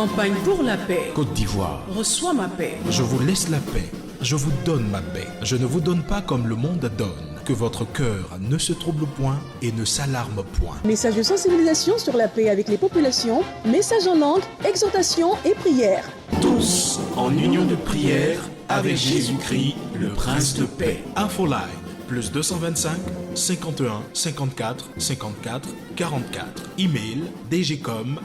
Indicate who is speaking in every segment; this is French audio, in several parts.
Speaker 1: Campagne pour la paix.
Speaker 2: Côte d'Ivoire.
Speaker 1: Reçois ma paix.
Speaker 2: Je vous laisse la paix. Je vous donne ma paix. Je ne vous donne pas comme le monde donne. Que votre cœur ne se trouble point et ne s'alarme point.
Speaker 1: Message de sensibilisation sur la paix avec les populations. Message en langue, exhortation et prière.
Speaker 2: Tous en union de prière avec Jésus-Christ, le Prince de paix. Infoline, plus 225 51 54 54 44. Email dgcom@emu.ci.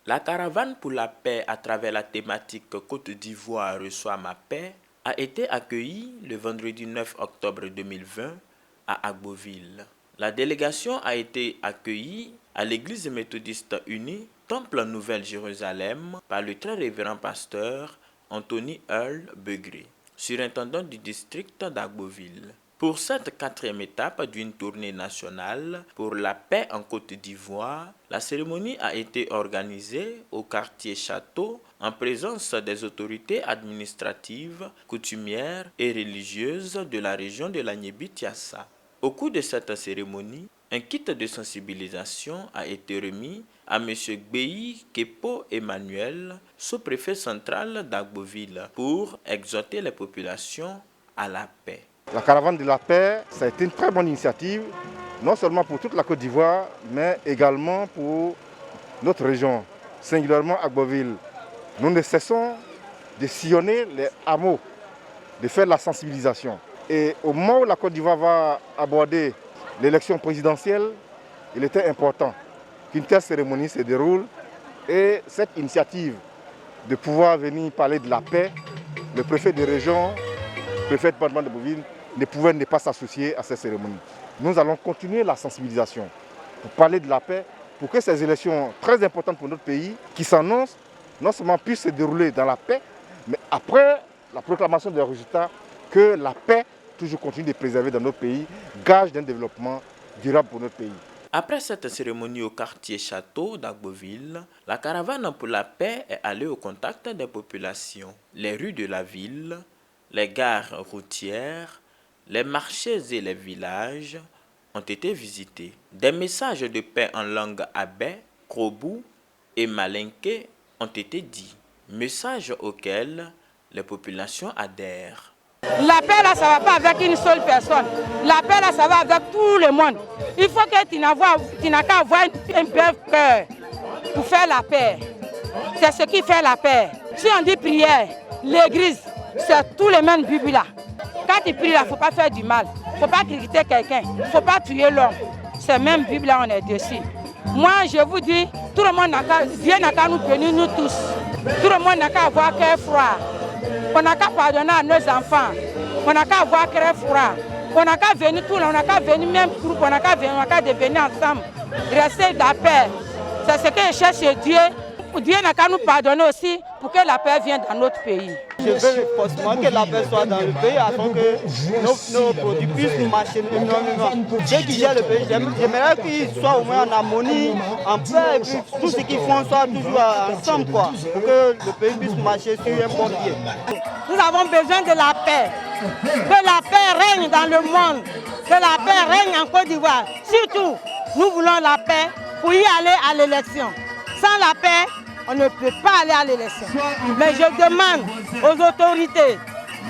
Speaker 3: La caravane pour la paix à travers la thématique Côte d'Ivoire reçoit ma paix a été accueillie le vendredi 9 octobre 2020 à Agboville. La délégation a été accueillie à l'église méthodiste unie, Temple Nouvelle-Jérusalem, par le très révérend pasteur Anthony Earl Begré, surintendant du district d'Agboville. Pour cette quatrième étape d'une tournée nationale pour la paix en Côte d'Ivoire, la cérémonie a été organisée au quartier Château en présence des autorités administratives, coutumières et religieuses de la région de l'Agnébi-Tiassa. Au cours de cette cérémonie, un kit de sensibilisation a été remis à M. Gbéhi Kepo Emmanuel, sous-préfet central d'Agboville, pour exhorter les populations à la paix.
Speaker 4: La caravane de la paix, ça a été une très bonne initiative, non seulement pour toute la Côte d'Ivoire, mais également pour notre région, singulièrement Agboville. Nous ne cessons de sillonner les hameaux, de faire la sensibilisation. Et au moment où la Côte d'Ivoire va aborder l'élection présidentielle, il était important qu'une telle cérémonie se déroule. Et cette initiative de pouvoir venir parler de la paix, le préfet de région, le préfet de département de Boville, ne pouvait ne pas s'associer à cette cérémonie. Nous allons continuer la sensibilisation pour parler de la paix, pour que ces élections très importantes pour notre pays, qui s'annoncent, non seulement puissent se dérouler dans la paix, mais après la proclamation des résultats, que la paix toujours continue de préserver dans notre pays, gage d'un développement durable pour notre pays.
Speaker 3: Après cette cérémonie au quartier Château d'Agboville, la caravane pour la paix est allée au contact des populations. Les rues de la ville, les gares routières, les marchés et les villages ont été visités. Des messages de paix en langue abé, krobou et malinké ont été dits. Messages auxquels les populations adhèrent.
Speaker 5: La paix là, ça ne va pas avec une seule personne. La paix là, ça va avec tout le monde. Il faut que tu n'as qu'à avoir un bref cœur pour faire la paix. C'est ce qui fait la paix. Si on dit prière, l'église, c'est tous les mêmes Bibles là. Quand tu pries là, il ne faut pas faire du mal. Il ne faut pas critiquer quelqu'un. Il ne faut pas tuer l'homme. Ces mêmes Bibles là, on est dessus. Moi, je vous dis, tout le monde Dieu n'a qu'à nous bénir, nous tous. Tout le monde n'a qu'à avoir cœur froid. On n'a qu'à pardonner à nos enfants. On n'a qu'à avoir cœur froid. On n'a qu'à venir tout le monde, on n'a qu'à venir même groupe, on n'a qu'à devenir ensemble. Rester de la paix. C'est ce que je cherche chez Dieu. Dieu n'a qu'à nous pardonner aussi pour que la paix vienne dans notre pays.
Speaker 6: Je veux forcément que la paix soit dans le pays afin que nos produits puissent nous marcher énormément. Ceux qui gèrent le pays, j'aimerais qu'ils soient au moins en harmonie, en paix, et puis tout ce qu'ils font soit toujours ensemble, quoi, pour que le pays puisse marcher sur un bon pied.
Speaker 5: Nous avons besoin de la paix. Que la paix règne dans le monde. Que la paix règne en Côte d'Ivoire. Surtout, nous voulons la paix pour y aller à l'élection. Sans la paix, on ne peut pas aller à l'élection. Mais je demande aux autorités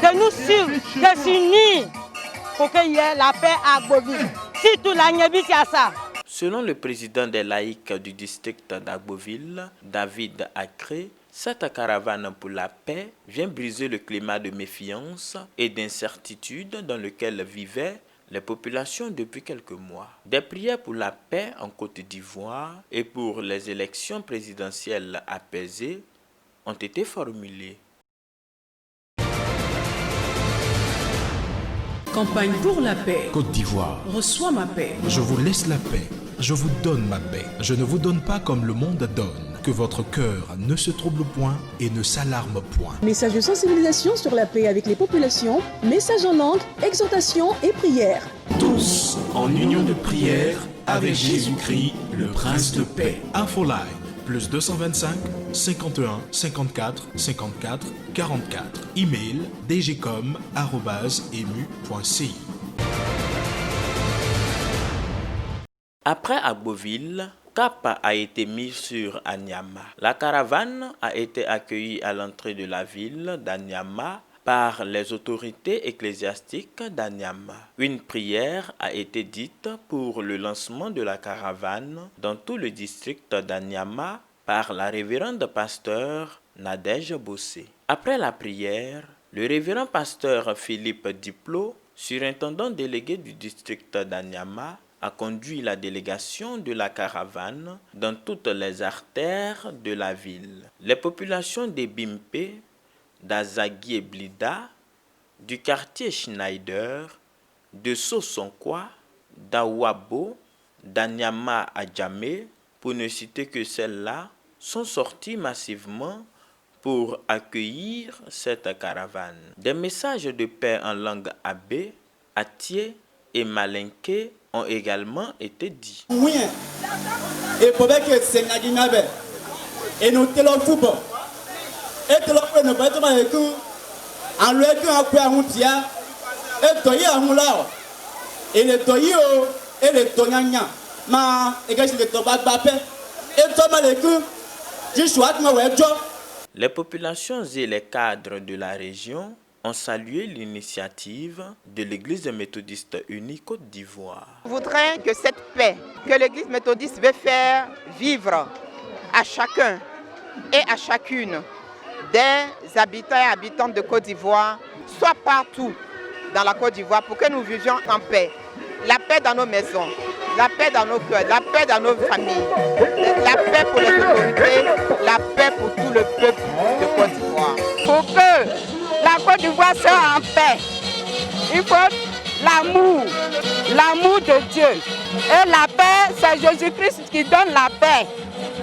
Speaker 5: de nous suivre, de s'unir pour qu'il y ait la paix à Agboville. Surtout l'Agnébi-Tiassa.
Speaker 3: Selon le président des laïcs du district d'Agboville, David Acré, cette caravane pour la paix vient briser le climat de méfiance et d'incertitude dans lequel vivaient les populations depuis quelques mois. Des prières pour la paix en Côte d'Ivoire et pour les élections présidentielles apaisées ont été formulées.
Speaker 1: Campagne pour la paix.
Speaker 2: Côte d'Ivoire.
Speaker 1: Reçois ma paix.
Speaker 2: Je vous laisse la paix. Je vous donne ma paix. Je ne vous donne pas comme le monde donne. Que votre cœur ne se trouble point et ne s'alarme point.
Speaker 1: Message de sensibilisation sur la paix avec les populations. Message en langue, exhortation et prière.
Speaker 2: Tous en union de prière avec Jésus-Christ, le Prince de paix. Infoline, plus 225 51 54 54 44. Email dgcom@emu.ci.
Speaker 3: Après Agboville, cap a été mis sur Anyama. La caravane a été accueillie à l'entrée de la ville d'Anyama par les autorités ecclésiastiques d'Anyama. Une prière a été dite pour le lancement de la caravane dans tout le district d'Anyama par la révérende pasteur Nadège Bossé. Après la prière, le révérend pasteur Philippe Diplo, surintendant délégué du district d'Anyama, a conduit la délégation de la caravane dans toutes les artères de la ville. Les populations des Bimpe, d'Azagui et Blida, du quartier Schneider, de Sosonkwa, d'Awabo, d'Anyama à Djamé, pour ne citer que celles-là, sont sortis massivement pour accueillir cette caravane. Des messages de paix en langue abé, Atié et Malinké ont également été dits.
Speaker 7: Oui, et pour que c'est Naginabe, et nous te l'en foutons. Et te l'en foutons, pas de mal que en le que à quoi on tient, et toyer à moulard, et le toyo, et le tonyanya, ma, et que je le tobac bapé, et toi mal que je souhaite ma web job.
Speaker 3: Les populations et les cadres de la région ont salué l'initiative de l'Église méthodiste unie Côte d'Ivoire.
Speaker 8: Je voudrais que cette paix que l'Église méthodiste veut faire vivre à chacun et à chacune des habitants et habitantes de Côte d'Ivoire soit partout dans la Côte d'Ivoire pour que nous vivions en paix. La paix dans nos maisons, la paix dans nos cœurs, la paix dans nos familles, la paix pour les autorités, la paix pour tout le peuple de Côte d'Ivoire.
Speaker 5: Pour que la Côte d'Ivoire soit en paix, il faut l'amour de Dieu. Et la paix, c'est Jésus-Christ qui donne la paix.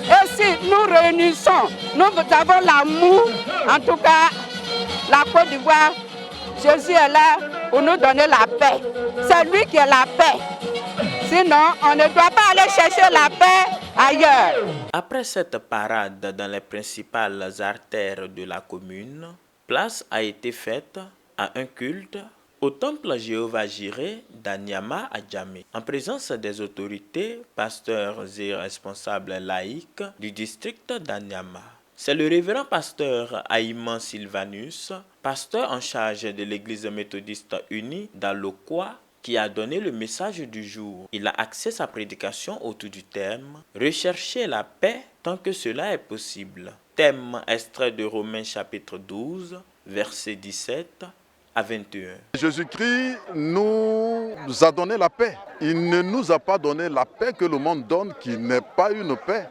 Speaker 5: Et si nous réunissons, nous avons l'amour, en tout cas, la Côte d'Ivoire, Jésus est là pour nous donner la paix. C'est lui qui est la paix. Sinon, on ne doit pas aller chercher la paix ailleurs.
Speaker 3: Après cette parade dans les principales artères de la commune, place a été faite à un culte au temple Jéhovah Jireh d'Anyama à Djamé, en présence des autorités, pasteurs et responsables laïcs du district d'Anyama. C'est le révérend pasteur Aïman Sylvanus, pasteur en charge de l'église méthodiste unie d'Alokwa, qui a donné le message du jour. Il a axé sa prédication autour du thème « Rechercher la paix tant que cela est possible ». Thème extrait de Romains chapitre 12, versets 17 à 21.
Speaker 9: Jésus-Christ nous a donné la paix. Il ne nous a pas donné la paix que le monde donne, qui n'est pas une paix.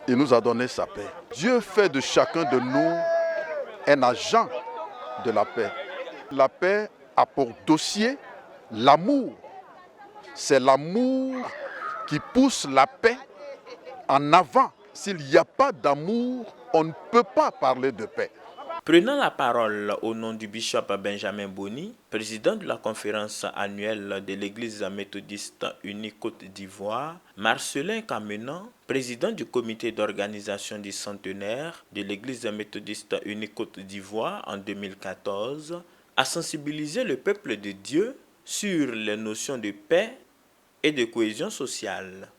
Speaker 9: Il nous a donné sa paix. Dieu fait de chacun de nous un agent de la paix. La paix a pour dossier l'amour. C'est l'amour qui pousse la paix en avant. S'il n'y a pas d'amour, on ne peut pas parler de paix.
Speaker 3: Prenant la parole au nom du bishop Benjamin Boni, président de la conférence annuelle de l'Église méthodiste unie Côte d'Ivoire, Marcelin Kamenan, président du comité d'organisation du centenaire de l'Église méthodiste unie Côte d'Ivoire en 2014, a sensibilisé le peuple de Dieu sur les notions de paix et de cohésion sociale.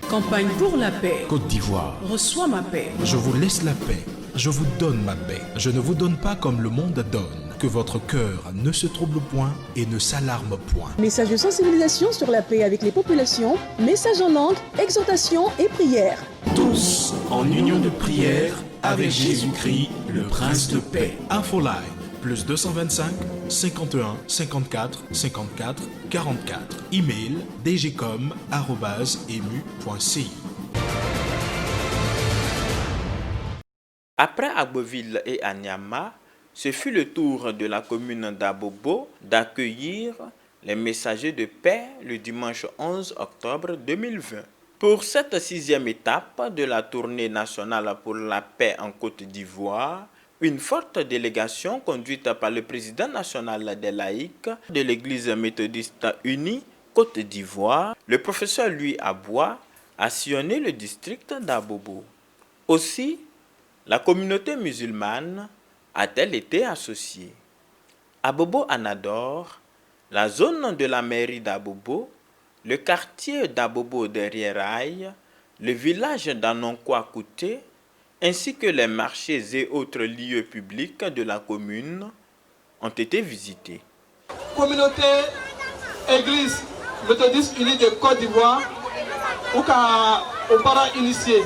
Speaker 1: Campagne pour la paix.
Speaker 2: Côte d'Ivoire.
Speaker 1: Reçois ma paix.
Speaker 2: Je vous laisse la paix. Je vous donne ma paix. Je ne vous donne pas comme le monde donne. Que votre cœur ne se trouble point et ne s'alarme point.
Speaker 1: Message de sensibilisation sur la paix avec les populations, message en langue, exhortation et prière.
Speaker 2: Tous en union de prière avec Jésus-Christ, le Prince de paix. Infoline, plus 225 51 54 54 44. Email dgcom@emu.ci.
Speaker 3: Après Agboville et Anyama, ce fut le tour de la commune d'Abobo d'accueillir les messagers de paix le dimanche 11 octobre 2020. Pour cette 6e étape de la tournée nationale pour la paix en Côte d'Ivoire, Une forte délégation conduite par le président national des laïcs de l'Église méthodiste unie Côte d'Ivoire, le professeur Louis Aboua, a sillonné le district d'Abobo. Aussi, la communauté musulmane a-t-elle été associée. À Bobo Anador, la zone de la mairie d'Abobo, le quartier d'Abobo derrière Rail, le village d'Anonkwa-Kouté, ainsi que les marchés et autres lieux publics de la commune ont été visités.
Speaker 10: Communauté Église méthodiste unie de Côte d'Ivoire, ou au para initié,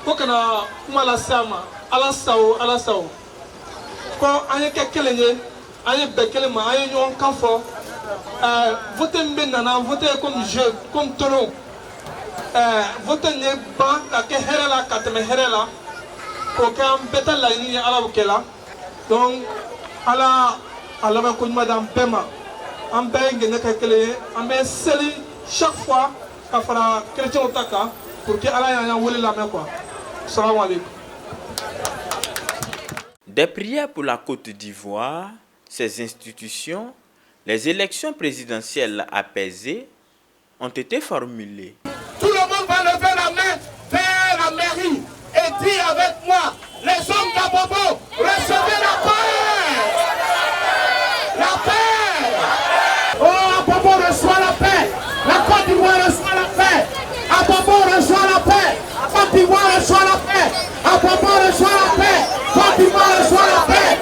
Speaker 10: pour que nous alassao, quand on est quelqu'un, on est quelqu'un, on est quelqu'un, voter maintenant, voter comme jeu, comme taureau, voter n'est pas qu'à herela, qu'à te herela, pour qu'un bétal la ligne à la bouquela, donc à la madame Pema, en beng n'est quelqu'un, en beng seli chaque fois qu'à faire chrétien au taka, pour que Allah y a voulu la main quoi. Salam alaikum.
Speaker 3: Des prières pour la Côte d'Ivoire, ses institutions, les élections présidentielles apaisées ont été formulées.
Speaker 11: Tout le monde va lever la main vers la mairie et dire avec moi, les hommes d'Abobo, recevez la paix! La paix! Oh, Abobo reçoit la paix! La Côte d'Ivoire reçoit la paix! Abobo reçoit la paix! Côte d'Ivoire reçoit la paix! Abobo reçoit la paix! Côte d'Ivoire reçoit la paix!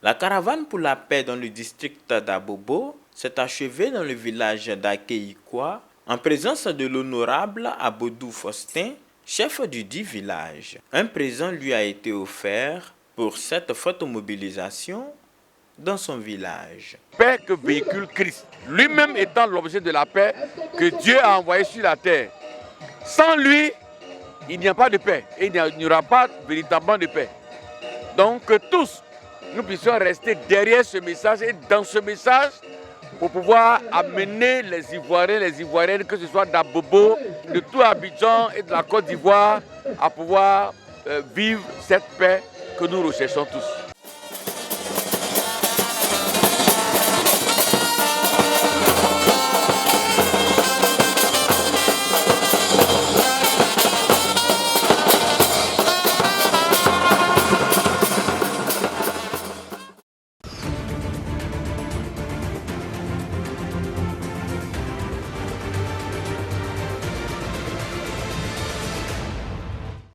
Speaker 3: La caravane pour la paix dans le district d'Abobo s'est achevée dans le village d'Akeikwa en présence de l'honorable Abodou Faustin, chef du dit village. Un présent lui a été offert pour cette forte mobilisation dans son village.
Speaker 12: Paix que véhicule Christ, lui-même étant l'objet de la paix que Dieu a envoyée sur la terre. Sans lui, il n'y a pas de paix et il n'y aura pas véritablement de paix. Donc que tous, nous puissions rester derrière ce message et dans ce message pour pouvoir amener les Ivoiriens, les Ivoiriennes, que ce soit d'Abobo, de tout Abidjan et de la Côte d'Ivoire, à pouvoir vivre cette paix que nous recherchons tous.